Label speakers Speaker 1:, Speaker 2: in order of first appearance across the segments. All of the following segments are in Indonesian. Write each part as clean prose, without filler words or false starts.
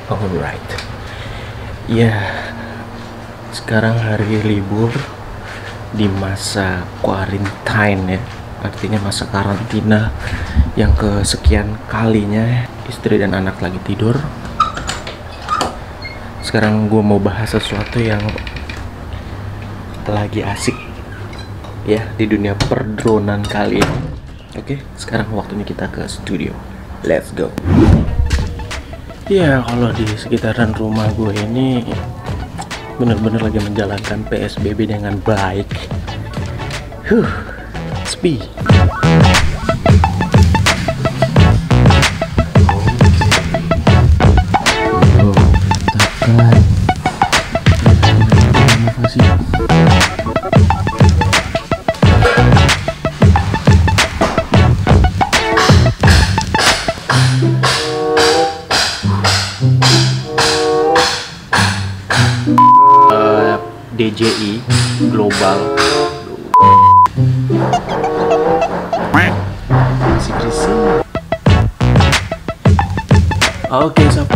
Speaker 1: Alright. Ya, sekarang hari libur di masa quarantine ya. Artinya masa karantina yang kesekian kalinya. Istri dan anak lagi tidur. Sekarang gue mau bahas sesuatu yang lagi asik ya di dunia perdronan kali ini. Oke, sekarang waktunya kita ke studio. Let's go. Ya, kalau di sekitaran rumah gue ini bener-bener lagi menjalankan PSBB dengan baik. Sepi. Tekan. Inovasi. DJI Global berisik-berisik. Oke, sob.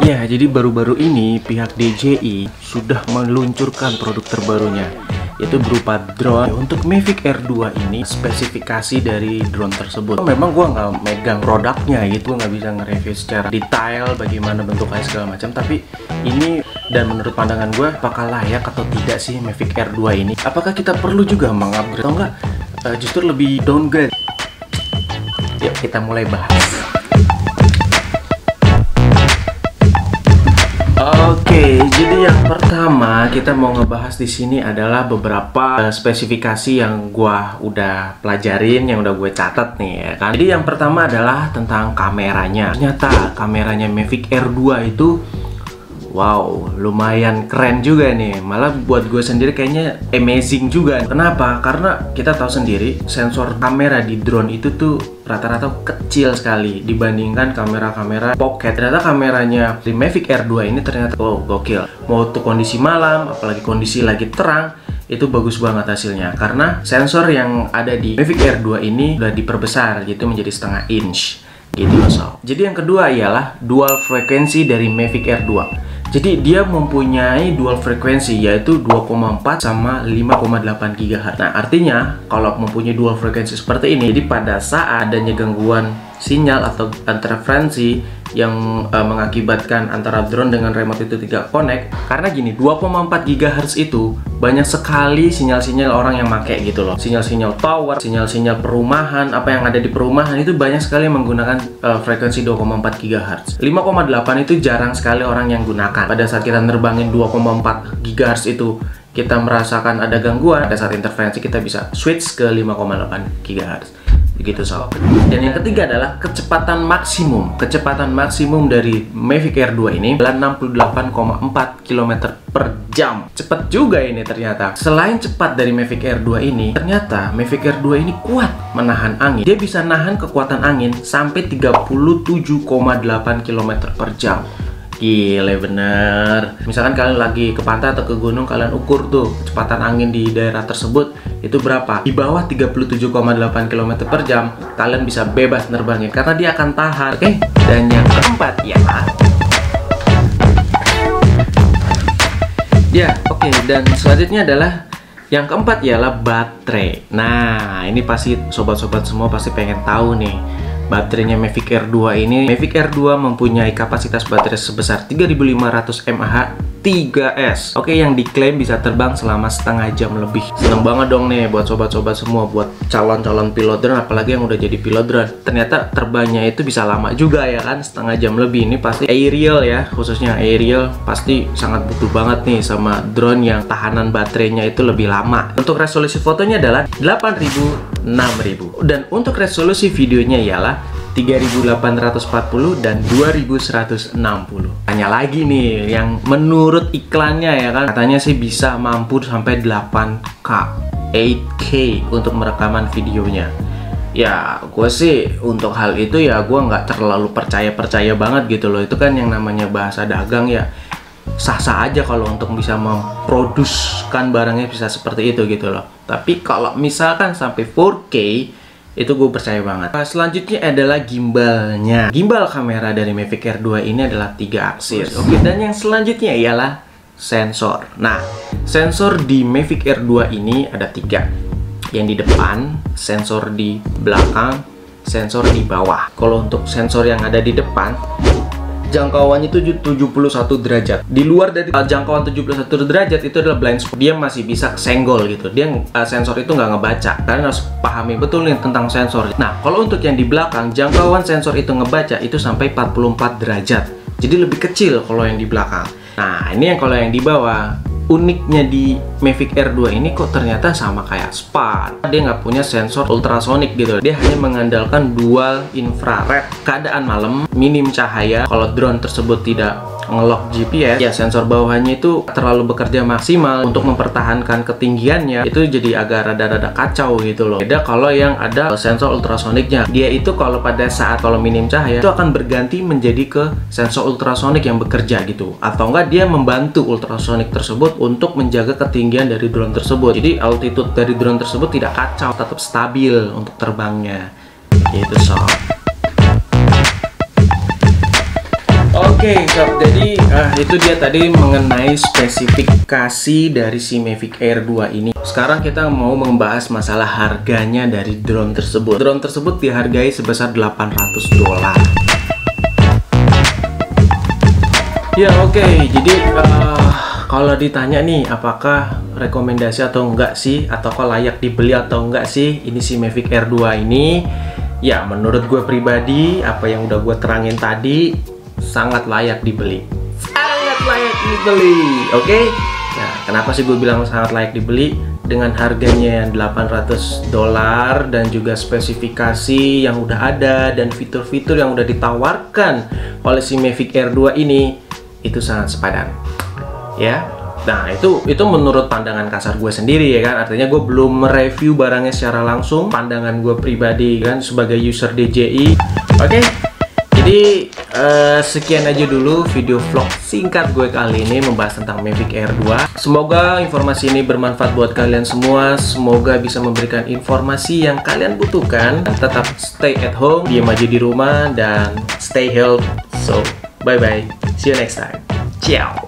Speaker 1: Ya, jadi baru-baru ini pihak DJI sudah meluncurkan produk terbarunya, yaitu berupa drone. Untuk Mavic Air 2 ini spesifikasi dari drone tersebut. Memang gua nggak megang produknya gitu, nggak bisa nge-review secara detail bagaimana bentuknya segala macam, tapi ini dan menurut pandangan gue, apakah layak atau tidak sih Mavic Air 2 ini? Apakah kita perlu juga mengupgrade atau enggak? Justru lebih downgrade? Yuk kita mulai bahas. Oke, jadi yang pertama kita mau ngebahas di sini adalah beberapa spesifikasi yang gua udah pelajarin, yang udah gue catat nih ya kan. Jadi yang pertama adalah tentang kameranya. Ternyata kameranya Mavic Air 2 itu wow, lumayan keren juga nih. Malah buat gue sendiri kayaknya amazing juga. Kenapa? Karena kita tahu sendiri sensor kamera di drone itu tuh rata-rata kecil sekali dibandingkan kamera-kamera pocket. Ternyata kameranya di Mavic Air 2 ini ternyata gokil. Mau tuh kondisi malam, apalagi kondisi lagi terang, itu bagus banget hasilnya. Karena sensor yang ada di Mavic Air 2 ini udah diperbesar, yaitu menjadi 1/2 inch. Gitu loh, sob. Jadi yang kedua ialah dual frekuensi dari Mavic Air 2. Jadi dia mempunyai dual frekuensi, yaitu 2,4 sama 5,8 GHz. Nah, artinya kalau mempunyai dual frekuensi seperti ini, jadi pada saat adanya gangguan sinyal atau interferensi yang mengakibatkan antara drone dengan remote itu tidak connect, karena gini, 2,4 GHz itu banyak sekali sinyal-sinyal orang yang make gitu loh. Sinyal-sinyal tower, sinyal-sinyal perumahan, apa yang ada di perumahan itu banyak sekali menggunakan frekuensi 2,4 GHz. 5,8 itu jarang sekali orang yang gunakan. Pada saat kita nerbangin 2,4 GHz itu kita merasakan ada gangguan, pada saat interferensi kita bisa switch ke 5,8 GHz. Begitu, sob. Dan yang ketiga adalah kecepatan maksimum. Kecepatan maksimum dari Mavic Air 2 ini adalah 68,4 km per jam. Cepat juga ini ternyata. Selain cepat dari Mavic Air 2 ini, ternyata Mavic Air 2 ini kuat menahan angin. Dia bisa nahan kekuatan angin sampai 37,8 km per jam. Gile bener. Misalkan kalian lagi ke pantai atau ke gunung, kalian ukur tuh kecepatan angin di daerah tersebut itu berapa. Di bawah 37,8 km per jam kalian bisa bebas nerbangin karena dia akan tahan. Oke. Dan yang keempat oke. Dan selanjutnya adalah yang keempat ialah baterai. Nah, ini pasti sobat-sobat semua pasti pengen tahu nih. Baterainya Mavic Air 2 ini, Mavic Air 2 mempunyai kapasitas baterai sebesar 3500 mAh 3S. Oke, yang diklaim bisa terbang selama setengah jam lebih. Seneng banget dong nih buat sobat-sobat semua, buat calon-calon pilot drone, apalagi yang udah jadi pilot drone. Ternyata terbangnya itu bisa lama juga ya kan, setengah jam lebih. Ini pasti aerial ya, khususnya aerial pasti sangat butuh banget nih sama drone yang tahanan baterainya itu lebih lama. Untuk resolusi fotonya adalah 8000 6000. Dan untuk resolusi videonya ialah 3840 dan 2160. Tanya lagi nih, yang menurut iklannya ya kan, katanya sih bisa mampu sampai 8K 8K untuk merekaman videonya. Ya, gue sih untuk hal itu ya gue nggak terlalu percaya banget gitu loh. Itu kan yang namanya bahasa dagang ya. Sah-sah aja kalau untuk bisa memproduksikan barangnya bisa seperti itu gitu loh. Tapi kalau misalkan sampai 4K Itu gue percaya banget. Selanjutnya adalah gimbalnya. Gimbal kamera dari Mavic Air 2 ini adalah 3 aksis. Oke, dan yang selanjutnya ialah sensor. Nah, sensor di Mavic Air 2 ini ada 3. Yang di depan, sensor di belakang, sensor di bawah. Kalau untuk sensor yang ada di depan, jangkauannya itu 71 derajat. Di luar dari jangkauan 71 derajat itu adalah blind spot. Dia masih bisa senggol gitu. Dia sensor itu nggak ngebaca. Kalian harus pahami betul nih tentang sensor. Nah, kalau untuk yang di belakang, jangkauan sensor itu ngebaca itu sampai 44 derajat. Jadi lebih kecil kalau yang di belakang. Nah, ini yang kalau yang di bawah. Uniknya di Mavic Air 2 ini kok ternyata sama kayak Spark. Dia nggak punya sensor ultrasonic gitu. Dia hanya mengandalkan dual infrared. Keadaan malam, minim cahaya. Kalau drone tersebut tidak ngelock GPS, ya sensor bawahnya itu terlalu bekerja maksimal untuk mempertahankan ketinggiannya. Itu jadi agak rada-rada kacau gitu loh. Beda kalau yang ada sensor ultrasoniknya. Dia itu kalau pada saat kalau minim cahaya itu akan berganti menjadi ke sensor ultrasonik yang bekerja gitu. Atau enggak dia membantu ultrasonik tersebut untuk menjaga ketinggian dari drone tersebut. Jadi altitude dari drone tersebut tidak kacau, tetap stabil untuk terbangnya. Gitu sob. Oke sob, jadi itu dia tadi mengenai spesifikasi dari si Mavic Air 2 ini. Sekarang kita mau membahas masalah harganya dari drone tersebut. Drone tersebut dihargai sebesar $800. Ya oke, jadi kalau ditanya nih apakah rekomendasi atau enggak sih, ataukah layak dibeli atau enggak sih ini si Mavic Air 2 ini, ya menurut gue pribadi apa yang udah gue terangin tadi sangat layak dibeli. Sangat layak dibeli, oke? Nah, kenapa sih gue bilang sangat layak dibeli? Dengan harganya yang $800 dan juga spesifikasi yang udah ada dan fitur-fitur yang udah ditawarkan oleh si Mavic Air 2 ini, itu sangat sepadan. Ya, nah itu menurut pandangan kasar gue sendiri ya kan. Artinya gue belum mereview barangnya secara langsung. Pandangan gue pribadi kan sebagai user DJI. Oke, jadi sekian aja dulu video vlog singkat gue kali ini membahas tentang Mavic Air 2. Semoga informasi ini bermanfaat buat kalian semua. Semoga bisa memberikan informasi yang kalian butuhkan. Tetap stay at home, diam aja di rumah, dan stay healthy. So bye bye, see you next time. Ciao.